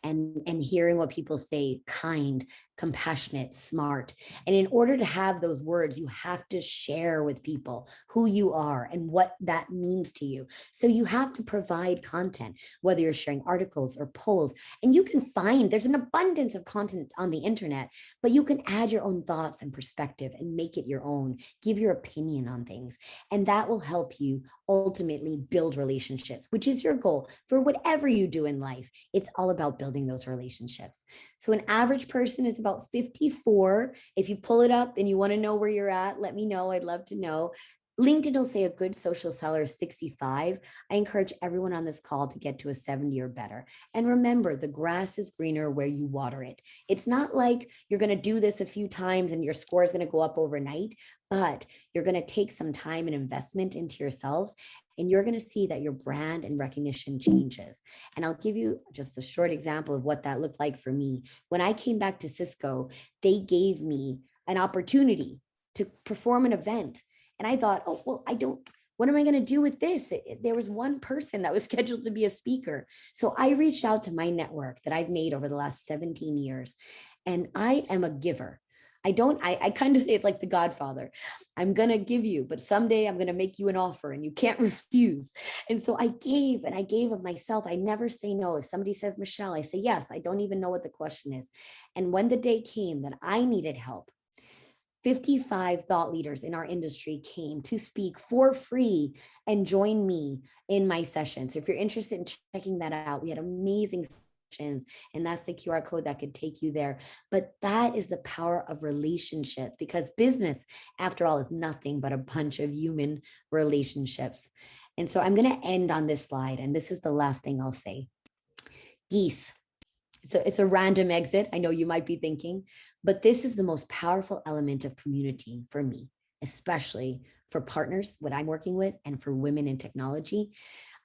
and hearing what people say: kind, compassionate, smart. And in order to have those words, you have to share with people who you are and what that means to you. So you have to provide content, whether you're sharing articles or polls. And you can find there's an abundance of content on the internet, but you can add your own thoughts and perspective and make it your own. Give your opinion on things. And that will help you ultimately build relationships, which is your goal for whatever you do in life. It's all about building those relationships. So an average person is about 54. If you pull it up and you want to know where you're at, let me know. I'd love to know. LinkedIn will say a good social seller is 65. I encourage everyone on this call to get to a 70 or better. And remember, the grass is greener where you water it. It's not like you're going to do this a few times and your score is going to go up overnight, but you're going to take some time and investment into yourselves, and you're going to see that your brand and recognition changes. And I'll give you just a short example of what that looked like for me. When I came back to Cisco, they gave me an opportunity to perform an event. And I thought, oh, well, what am I going to do with this? There was one person that was scheduled to be a speaker. So I reached out to my network that I've made over the last 17 years. And I am a giver. I kind of say it's like the Godfather. I'm going to give you, but someday I'm going to make you an offer and you can't refuse. And so I gave of myself. I never say no. If somebody says, Michelle, I say yes. I don't even know what the question is. And when the day came that I needed help, 55 thought leaders in our industry came to speak for free and join me in my session. So if you're interested in checking that out, we had amazing sessions, and that's the QR code that could take you there. But that is the power of relationships, because business, after all, is nothing but a bunch of human relationships. And so I'm going to end on this slide, and this is the last thing I'll say. Geese. So it's a random exit. I know you might be thinking, but this is the most powerful element of community for me, especially for partners, what I'm working with, and for women in technology.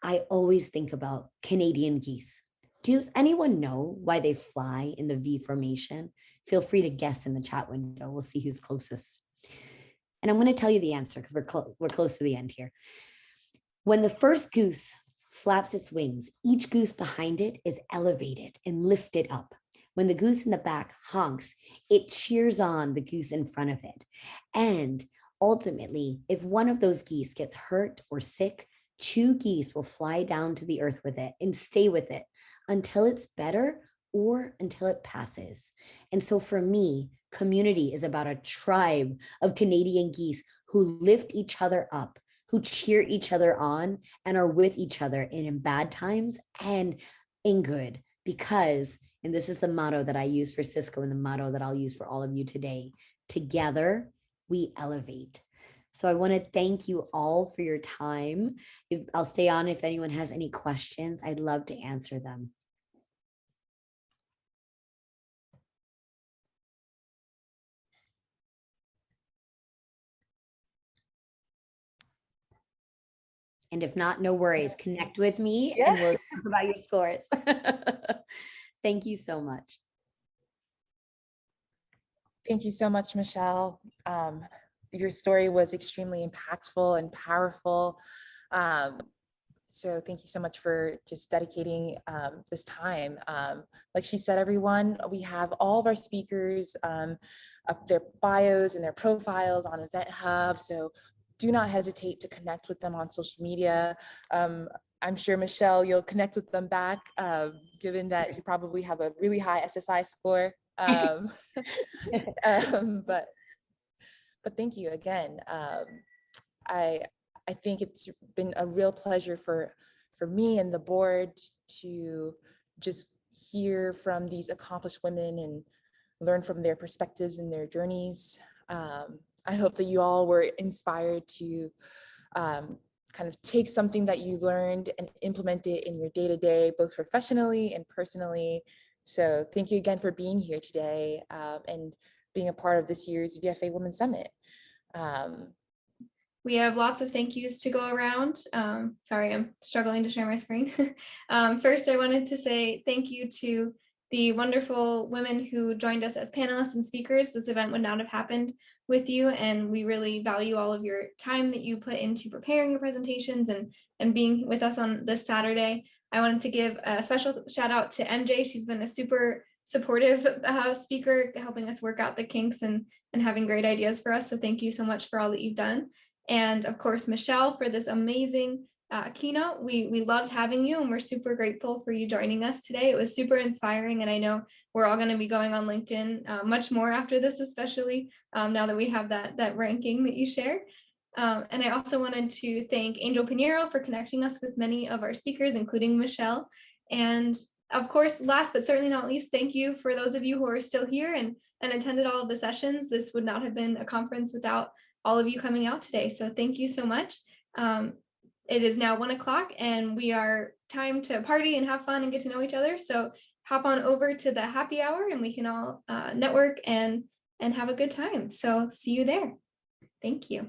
I always think about Canadian geese. Does anyone know why they fly in the V formation? Feel free to guess in the chat window. We'll see who's closest. And I'm going to tell you the answer because we're close to the end here. When the first goose flaps its wings, each goose behind it is elevated and lifted up. When the goose in the back honks, it cheers on the goose in front of it. And ultimately, if one of those geese gets hurt or sick, 2 geese will fly down to the earth with it and stay with it until it's better or until it passes. And so for me, community is about a tribe of Canadian geese who lift each other up, who cheer each other on, and are with each other in bad times and in good. Because, and this is the motto that I use for Cisco and the motto that I'll use for all of you today, together we elevate. So I want to thank you all for your time. I'll stay on if anyone has any questions. I'd love to answer them. And if not, no worries. Connect with me and we'll talk about your scores. Thank you so much.
Thank you so much, Michelle. Your story was extremely impactful and powerful. So thank you so much for just dedicating this time. Like she said, everyone, we have all of our speakers up their bios and their profiles on Event Hub. So do not hesitate to connect with them on social media. I'm sure, Michelle, you'll connect with them back, given that you probably have a really high SSI score. But thank you again. I think it's been a real pleasure for me and the board to just hear from these accomplished women and learn from their perspectives and their journeys. I hope that you all were inspired to kind of take something that you learned and implement it in your day-to-day, both professionally and personally. So thank you again for being here today and being a part of this year's VFA WMN Summit.
We have lots of thank yous to go around. Sorry, I'm struggling to share my screen. First, I wanted to say thank you to the wonderful women who joined us as panelists and speakers. This event would not have happened with you, and we really value all of your time that you put into preparing your presentations and being with us on this Saturday. I wanted to give a special shout out to MJ. She's been a super supportive speaker, helping us work out the kinks and having great ideas for us. So thank you so much for all that you've done. And of course, Michelle, for this amazing keynote. We loved having you, and we're super grateful for you joining us today. It was super inspiring, and I know we're all going to be going on LinkedIn much more after this, especially now that we have that ranking that you share. And I also wanted to thank Angel Pinheiro for connecting us with many of our speakers, including Michelle. And of course, last but certainly not least, thank you for those of you who are still here and attended all of the sessions. This would not have been a conference without all of you coming out today. So thank you so much. It is now 1 o'clock and we are time to party and have fun and get to know each other. So hop on over to the happy hour and we can all network and have a good time. So see you there. Thank you.